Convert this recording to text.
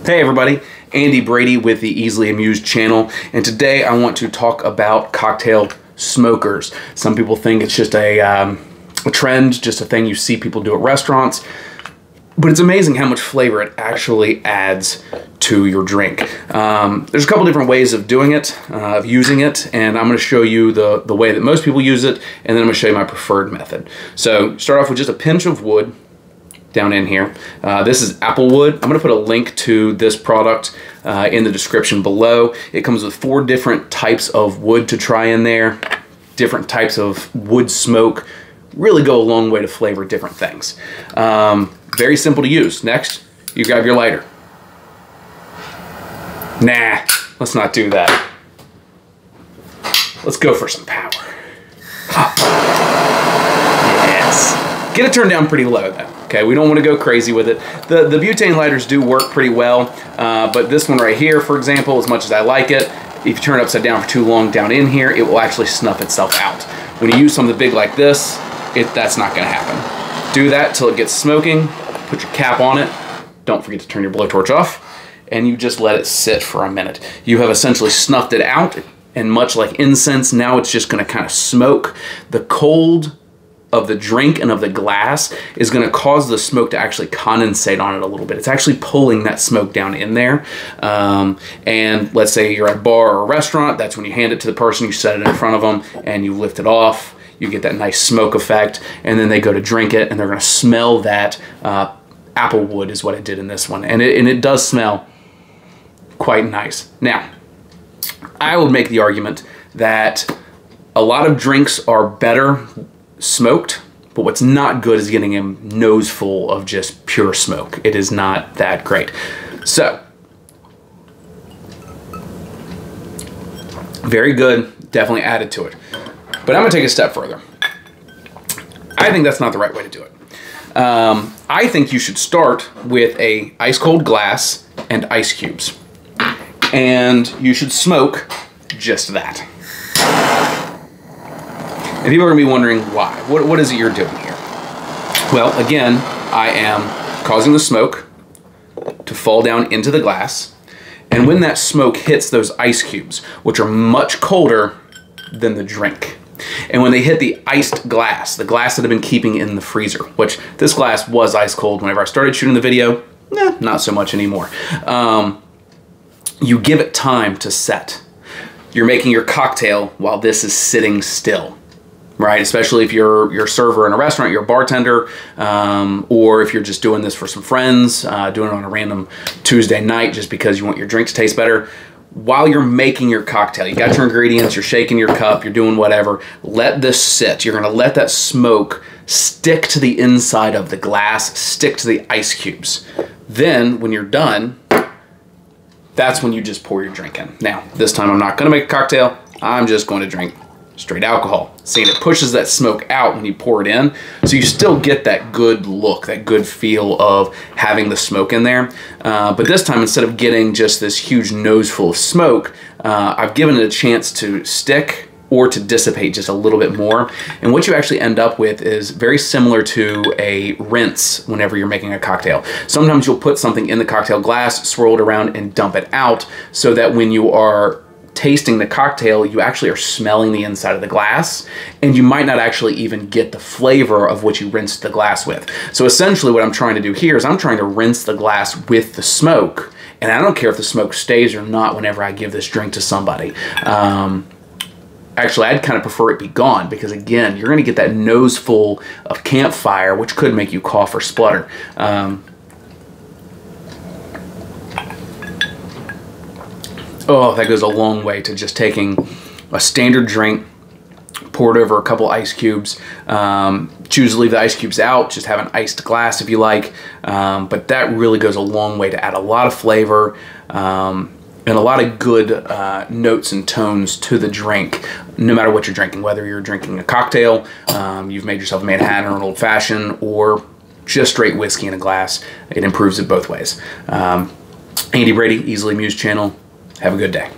Hey everybody, Andy Brady with the Easily Amused channel, and today I want to talk about cocktail smokers. Some people think it's just a trend, just a thing you see people do at restaurants, but it's amazing how much flavor it actually adds to your drink. There's a couple different ways of doing it, of using it, and I'm going to show you the way that most people use it, and then I'm going to show you my preferred method. So start off with just a pinch of wood down in here. This is Applewood. I'm going to put a link to this product in the description below. It comes with 4 different types of wood to try in there. Different types of wood smoke really go a long way to flavor different things. Very simple to use. Next, you grab your lighter. Nah, let's not do that. Let's go for some power. Yes. Get it turned down pretty low though. Okay, we don't want to go crazy with it. The butane lighters do work pretty well, but this one right here, for example, as much as I like it, if you turn it upside down for too long down in here, it will actually snuff itself out. When you use something big like this, that's not going to happen. Do that till it gets smoking, put your cap on it, don't forget to turn your blowtorch off, and you just let it sit for a minute. You have essentially snuffed it out, and much like incense, now it's just going to kind of smoke. The cold of the drink and of the glass is going to cause the smoke to actually condensate on it a little bit. It's actually pulling that smoke down in there. And let's say you're at a bar or a restaurant, that's when you hand it to the person, you set it in front of them, and you lift it off. You get that nice smoke effect, and then they go to drink it, and they're going to smell that. Applewood is what I did in this one, and it does smell quite nice. Now, I would make the argument that a lot of drinks are better smoked, but what's not good is getting a nose full of just pure smoke. It is not that great. So, very good, definitely added to it. But I'm gonna take it a step further. I think that's not the right way to do it. I think you should start with a ice cold glass and ice cubes. And you should smoke just that. And people are going to be wondering why. What is it you're doing here? Well, again, I am causing the smoke to fall down into the glass. And when that smoke hits those ice cubes, which are much colder than the drink, and when they hit the iced glass, the glass that I've been keeping in the freezer, which this glass was ice cold whenever I started shooting the video, not so much anymore. You give it time to set. You're making your cocktail while this is sitting still. Right, especially if you're a server in a restaurant, you're a bartender, or if you're just doing this for some friends, doing it on a random Tuesday night just because you want your drink to taste better. While you're making your cocktail, you got your ingredients, you're shaking your cup, you're doing whatever, let this sit. You're gonna let that smoke stick to the inside of the glass, stick to the ice cubes. Then, when you're done, that's when you just pour your drink in. Now, this time I'm not gonna make a cocktail, I'm just going to drink straight alcohol. See, and it pushes that smoke out when you pour it in, so you still get that good look, that good feel of having the smoke in there. But this time, instead of getting just this huge nose full of smoke, I've given it a chance to stick or to dissipate just a little bit more. And what you actually end up with is very similar to a rinse whenever you're making a cocktail. Sometimes you'll put something in the cocktail glass, swirl it around, and dump it out so that when you are tasting the cocktail, you actually are smelling the inside of the glass, and you might not actually even get the flavor of what you rinsed the glass with. So essentially what I'm trying to do here is I'm trying to rinse the glass with the smoke, and I don't care if the smoke stays or not whenever I give this drink to somebody. Actually, I'd kind of prefer it be gone because, again, you're going to get that nose full of campfire, which could make you cough or splutter. Oh, that goes a long way to just taking a standard drink, pour it over a couple ice cubes, choose to leave the ice cubes out, just have an iced glass if you like, but that really goes a long way to add a lot of flavor and a lot of good notes and tones to the drink, no matter what you're drinking, whether you're drinking a cocktail, you've made yourself a Manhattan or an old-fashioned, or just straight whiskey in a glass. It improves it both ways. Andy Brady, Easily Amused channel. Have a good day.